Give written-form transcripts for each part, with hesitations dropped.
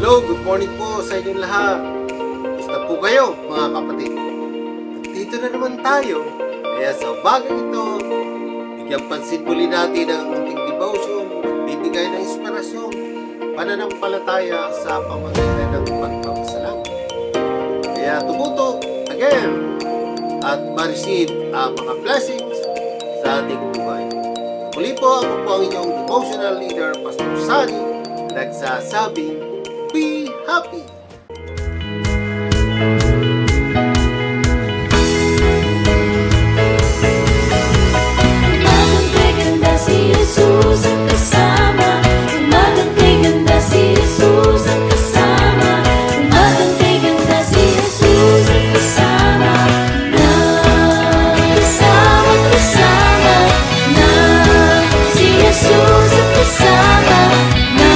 Hello, good morning po sa inyong lahat. Basta po kayo mga kapatid. Dito na naman tayo. Kaya sa umagang ito, bigyan pansin muli natin ang ating devotion, bibigay ng inspirasyon, pananampalataya sa pamamagitan ng pagpapasalamat. Kaya tumutok again at ma-receive ang mga blessings sa ating buhay. Muli po, ako po ang inyong devotional leader, Pastor Sunny, nagsasabing, be happy! Umagang kay ganda si Jesus ang kasama. Umagang kay ganda si Jesus ang kasama. Umagang kay ganda si Jesus ang kasama. Kasama na si Jesus ang kasama na.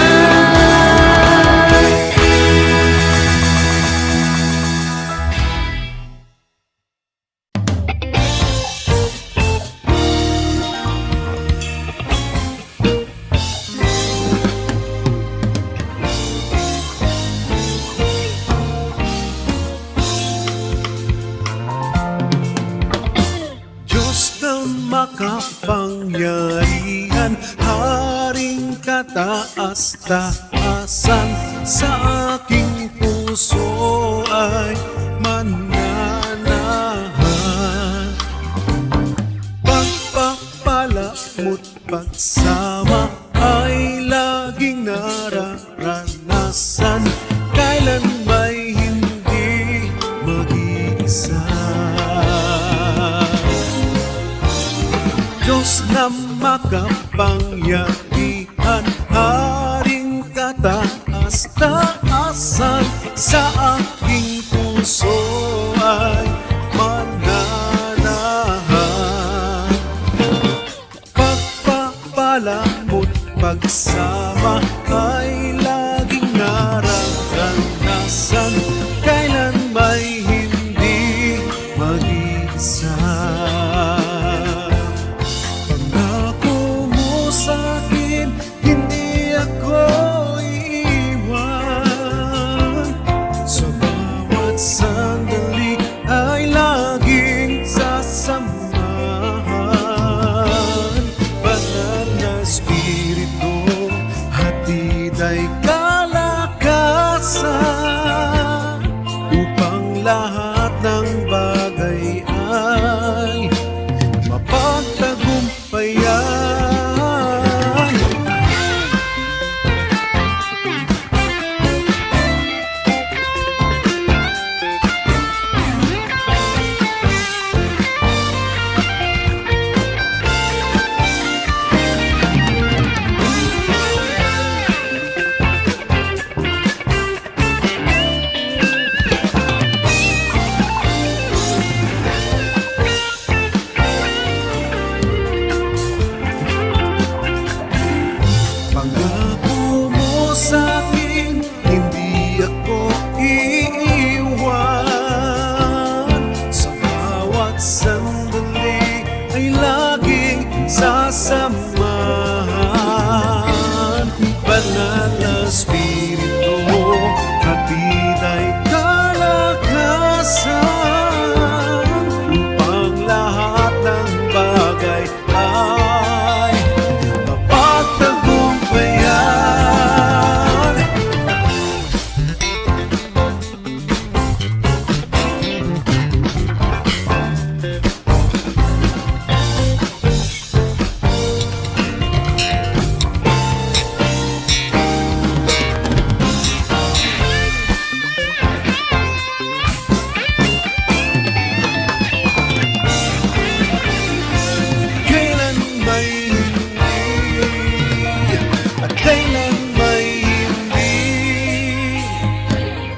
Diyos na makapangyarihan, Haring kataas-taasan, sa aking puso ay mananahan. Pagpapala mo't pagsama ay laging nararanasan, kailan may hindi mag-iisa. Diyos na makapangyarihan, Haring kataas-taasan, sa aking puso ay mananahan. Pagpapala mo't pagsama ay laging nararanasan, kailan may hindi mag-iisa. Pangako mo sa'kin, hindi ako iiwan. Sa bawat sandali ay laging sasamahan. Banal na Espiritu, hatid ay kalakasan, upang lahat ng bagay ay mapagtagumpayan. Pangako mo sa'kin, hindi ako iiwan. Sa bawat sandali ay laging sasamahan. Banal na Espiritu, hatid ay kalakasan, upang lahat ng bagay ay mapagtagumpayan. Kailan may hindi at kailan may hindi,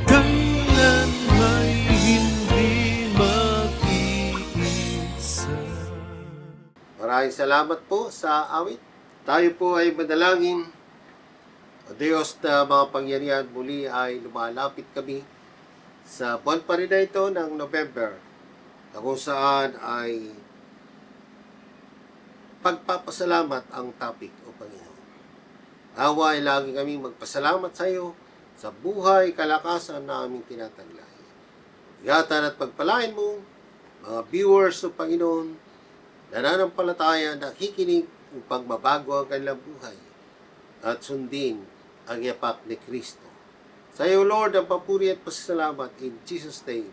kailan may hindi mag-iisa. Maraming salamat po sa awit. Tayo po ay manalangin. O Diyos na mga pangyarihan, muli ay lumalapit kami sa buwan pa rin na ito ng November, na kung saan ay pagpapasalamat ang topic, o Panginoon. Nawa ay lagi kami magpasalamat sa iyo sa buhay kalakasan na aming tinataglay. Ingatan at pagpalain mo, mga viewers ng Panginoon, nananampalataya na nakikinig upang mabago ang kanilang buhay at sundin ang yapak ni Kristo. Sa iyo, Lord, ang papuri at pasasalamat in Jesus' name.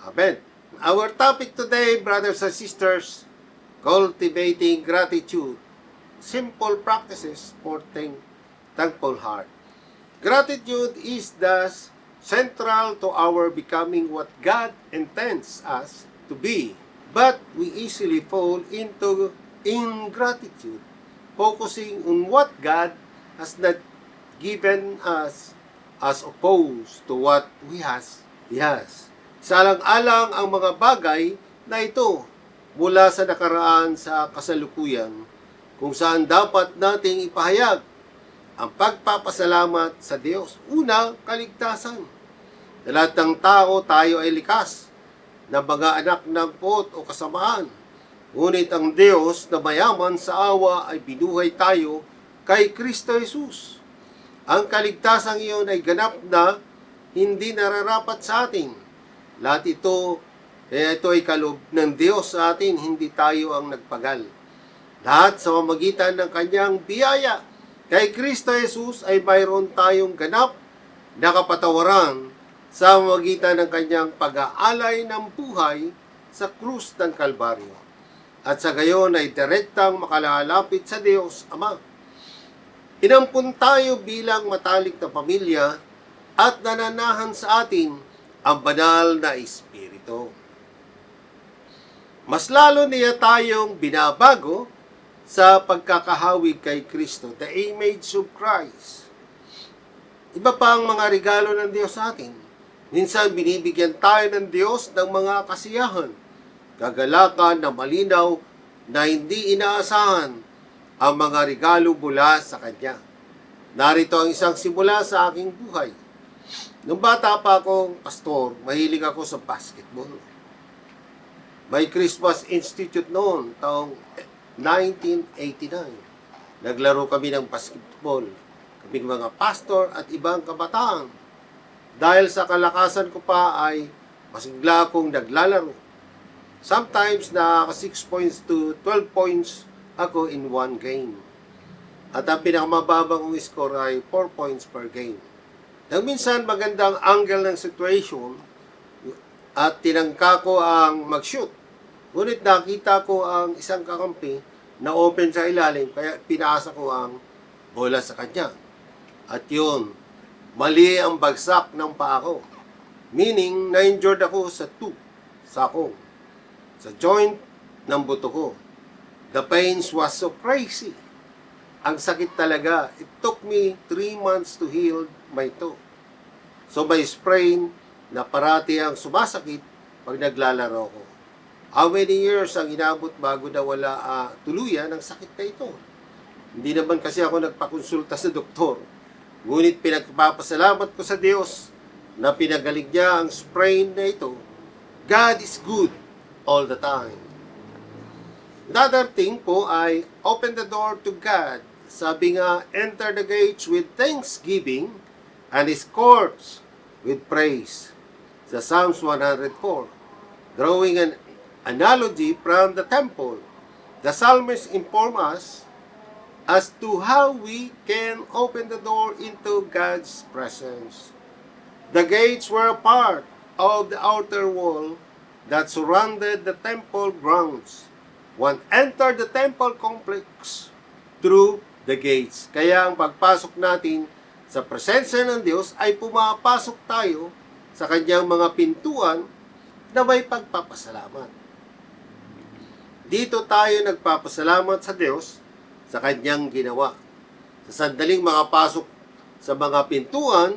Amen. Our topic today, brothers and sisters, cultivating gratitude. Simple practices for thankful heart. Gratitude is thus central to our becoming what God intends us to be. But we easily fall into ingratitude, focusing on what God has not given us as opposed to what He has. Salang-alang ang mga bagay na ito mula sa nakaraan sa kasalukuyan kung saan dapat nating ipahayag ang pagpapasalamat sa Diyos. Una, kaligtasan. Sa lahat ng tao, tayo ay likas na mga anak ng pot o kasamaan. Ngunit ang Diyos na mayaman sa awa ay binuhay tayo kay Kristo Jesus. Ang kaligtasang iyon ay ganap na hindi nararapat sa atin. Lahat ito ay kaloob ng Diyos sa atin, hindi tayo ang nagpagal. Lahat sa pamamagitan ng kanyang biyaya. Kay Kristo Jesus ay mayroon tayong ganap na kapatawaran sa pamamagitan ng kanyang pag-aalay ng buhay sa krus ng Kalbaryo. At sa gayon ay direktang makalalapit sa Diyos Ama. Inampun tayo bilang matalik na pamilya at nananahan sa atin ang banal na Espiritu. Mas lalo niya tayong binabago sa pagkakahawig kay Kristo, the image of Christ. Iba pa ang mga regalo ng Diyos sa atin. Minsan binibigyan tayo ng Diyos ng mga kasiyahan, kagalakan na malinaw na hindi inaasahan ang mga regalo mula sa Kanya. Narito ang isang simula sa aking buhay. Nung bata pa akong pastor, mahilig ako sa basketball. May Christmas Institute noon, taong 1989. Naglaro kami ng basketball. Kaming mga pastor at ibang kabataan. Dahil sa kalakasan ko pa ay masigla akong naglalaro. Sometimes nakaka 6 points to 12 points ako in one game. At ang pinakamababang kong score ay 4 points per game. Nang minsan magandang angle ng situation at tinangka ko ang mag-shoot. Ngunit nakita ko ang isang kakampi na open sa ilalim kaya pinasa ko ang bola sa kanya. At yun, mali ang bagsak ng paa ko. Meaning, na-injured ako sa sakong, sa joint ng buto ko. The pains was so crazy. Ang sakit talaga. It took me 3 months to heal my toe. So may sprain na parati ang sumasakit pag naglalaro ko. How many years ang inabot bago nawala tuluyan ang sakit na ito? Hindi naman kasi ako nagpakonsulta sa doktor. Ngunit pinagpapasalamat ko sa Diyos na pinagaling niya ang sprain na ito. God is good all the time. Another thing po ay open the door to God. Sabi nga, enter the gates with thanksgiving and His courts with praise. Sa Psalms 104, drawing an analogy from the temple, the psalmist inform us as to how we can open the door into God's presence. The gates were a part of the outer wall that surrounded the temple grounds. One entered the temple complex through the gates. Kaya ang pagpasok natin sa presensya ng Diyos ay pumapasok tayo sa kanyang mga pintuan na may pagpapasalamat. Dito tayo nagpapasalamat sa Diyos sa kanyang ginawa. Sa sandaling makapasok sa mga pintuan,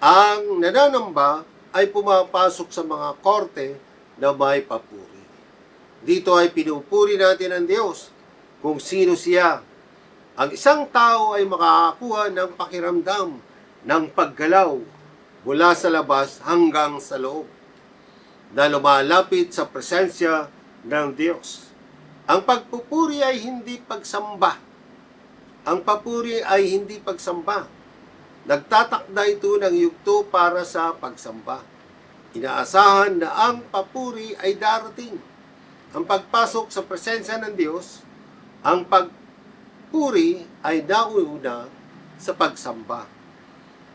ang nananamba ay pumapasok sa mga korte na may papuri. Dito ay pinupuri natin ang Diyos kung sino siya. Ang isang tao ay makakakuha ng pakiramdam ng paggalaw mula sa labas hanggang sa loob na lumalapit sa presensya ng Diyos. Ang pagpupuri ay hindi pagsamba. Ang papuri ay hindi pagsamba. Nagtatakda ito ng yugto para sa pagsamba. Inaasahan na ang papuri ay darating. Ang pagpasok sa presensya ng Diyos, ang pagpuri ay nauna sa pagsamba.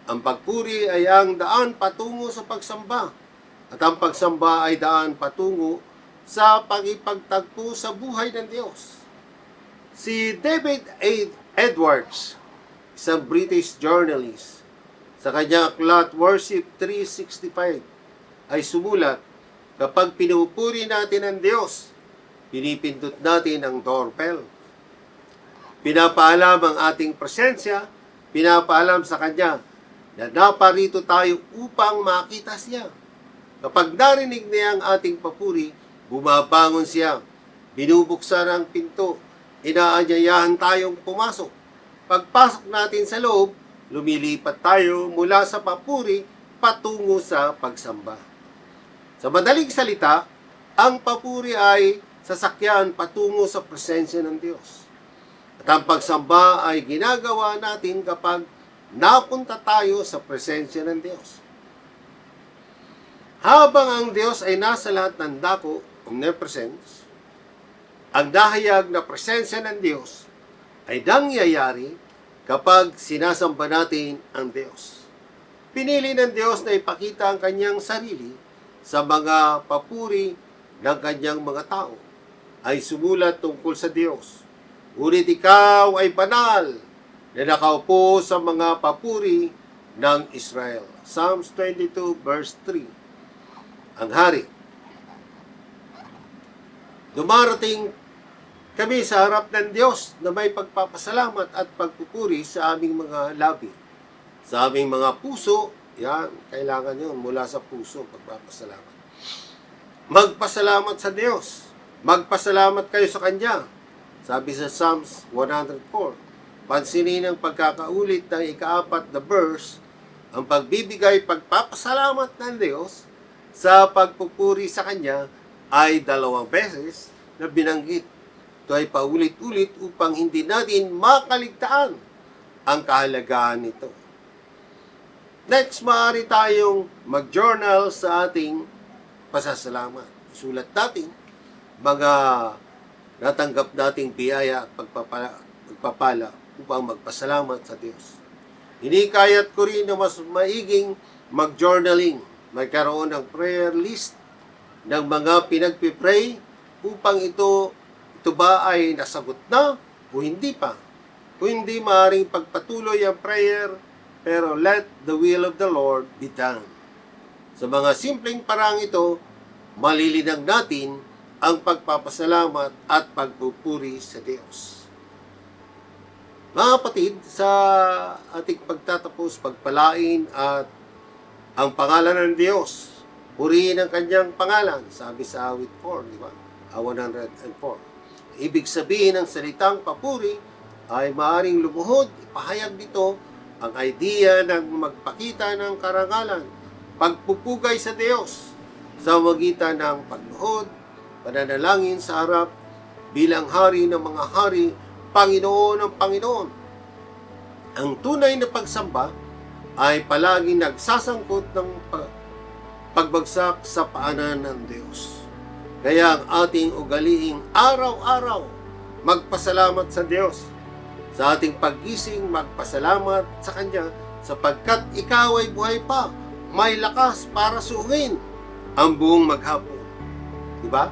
Ang pagpuri ay ang daan patungo sa pagsamba. At ang pagsamba ay daan patungo sa pagipagtagpo sa buhay ng Diyos. Si David A. Edwards, isang British journalist, sa kanyang aklat Worship 365 ay sumulat, kapag pinupuri natin ang Diyos, pinipindot natin ang doorbell. Pinapaalam ang ating presensya, pinapaalam sa Kanya na naparito tayo upang makita siya. Kapag narinig niya ang ating papuri, bumabangon siya, binubuksan ang pinto, inaanyayahan tayong pumasok. Pagpasok natin sa loob, lumilipat tayo mula sa papuri patungo sa pagsamba. Sa madaling salita, ang papuri ay sasakyan patungo sa presensya ng Diyos. At ang pagsamba ay ginagawa natin kapag napunta tayo sa presensya ng Diyos. Habang ang Diyos ay nasa lahat ng dako, omnipresence, ang dahayag na presensya ng Diyos ay nangyayari kapag sinasamba natin ang Diyos. Pinili ng Diyos na ipakita ang kanyang sarili sa mga papuri ng kanyang mga tao. Ay sumulat tungkol sa Diyos. Ngunit ikaw ay banal na nakaupo sa mga papuri ng Israel. Psalms 22 verse 3. Ang hari. Dumarating kami sa harap ng Diyos na may pagpapasalamat at pagpupuri sa aming mga labi. Sa aming mga puso, yan, kailangan yun mula sa puso, pagpapasalamat. Magpasalamat sa Diyos. Magpasalamat kayo sa Kanya. Sabi sa Psalms 104. Pansinin ang pagkakaulit ng ika-4 na verse, ang pagbibigay pagpapasalamat ng Diyos sa pagpupuri sa Kanya ay 2 beses na binanggit. Ito ay paulit-ulit upang hindi natin makaligtaan ang kahalagahan nito. Next, maaari tayong mag-journal sa ating pasasalamat. Sulat natin mga natanggap nating biyaya at pagpapala upang magpasalamat sa Diyos. Hinikayat ko rin na mas maiging mag-journaling. Magkaroon ng prayer list ng mga pinagpipray upang ito ba ay nasagot na o hindi pa. Kung hindi, maaaring pagpatuloy ang prayer, pero let the will of the Lord be done. Sa mga simpleng parang ito, malilinang natin ang pagpapasalamat at pagpupuri sa Diyos. Mga kapatid, sa ating pagtatapos, pagpalain at ang pangalan ng Diyos, purihin ang kanyang pangalan, sabi sa awit 4, di ba? 104. Ibig sabihin ng salitang papuri ay maaring lumuhod, ipahayag dito ang idea ng magpakita ng karangalan, pagpupugay sa Diyos sa magitan ng pagluhod, pananalangin sa harap bilang hari ng mga hari, Panginoon ng Panginoon. Ang tunay na pagsamba ay palaging nagsasangkot ng pagbagsak sa paanan ng Diyos. Kaya ang ating ugaliing araw-araw magpasalamat sa Diyos. Sa ating paggising, magpasalamat sa Kanya sapagkat ikaw ay buhay pa, may lakas para suungin ang buong maghapon. Diba?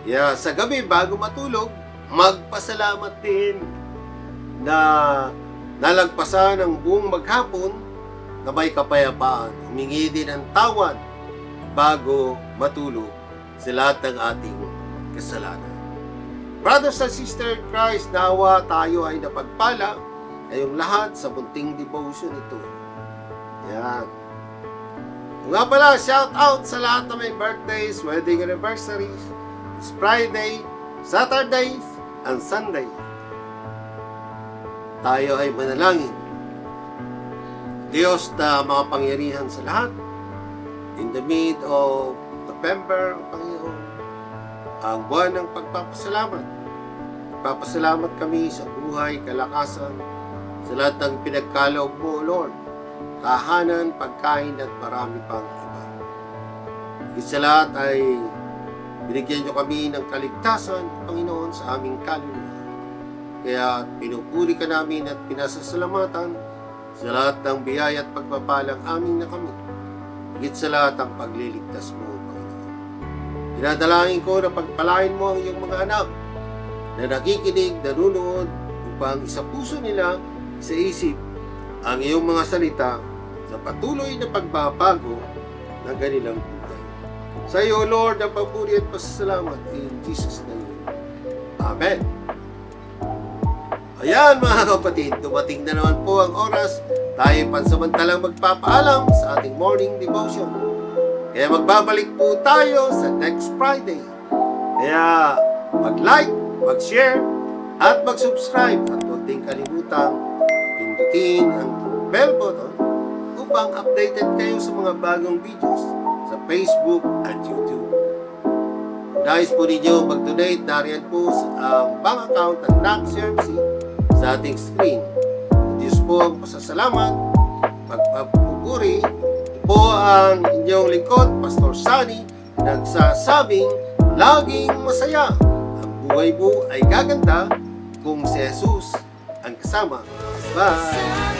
Kaya sa gabi bago matulog, magpasalamat din na nalagpasan ang buong maghapon na may kapayapaan. Humingi din ng tawad bago matulog sa lahat ng ating kasalanan. Brothers and sisters in Christ, nawa tayo ay napagpala kayong lahat sa munting devotion ito. Yan. Nga pala, shout out sa lahat na may birthdays, wedding anniversaries, it's Friday, Saturdays, and Sunday. Tayo ay manalangin. Diyos na makapangyarihan sa lahat, in the mid of November, Panginoon, ang buwan ng pagpapasalamat. Pagpapasalamat kami sa buhay, kalakasan, sa lahat ng pinagkaloob mo, Lord. tahanan, pagkain at marami pang iba. Higit sa lahat ay binigyan niyo kami ng kaligtasan, Panginoon, sa aming kaluluwa. Kaya pinupuri ka namin at pinasasalamatan sa lahat ng biyaya at pagpapalang aming nakamit. Higit sa lahat ang pagliligtas mo, Panginoon. Dinadalangin ko na pagpalain mo ang iyong mga anak na nakikinig, nanunood, upang isa puso nila, sa isip ang iyong mga salita sa patuloy na pagbabago ng kanilang buhay. Sa iyo, Lord, ang papuri at pasasalamat in Jesus' name. Amen. Ayan mga kapatid, dumating na naman po ang oras tayo pansamantalang magpapaalam sa ating morning devotion. Kaya magbabalik po tayo sa next Friday. Kaya mag-like, mag-share, at mag-subscribe. At huwag din kalimutang pindutin ang bell button upang updated kayo sa mga bagong videos sa Facebook at YouTube. Kung nais po ninyo mag-donate, nariyan po ang bank account ng NACCRMC sa ating screen. Diyos po ang pasasalamat, magpapupuri. Ito po ang inyong lingkod, Pastor Sunny, nagsasabing laging masaya. Ang buhay mo ay gaganda kung si Jesus ang kasama. Bye!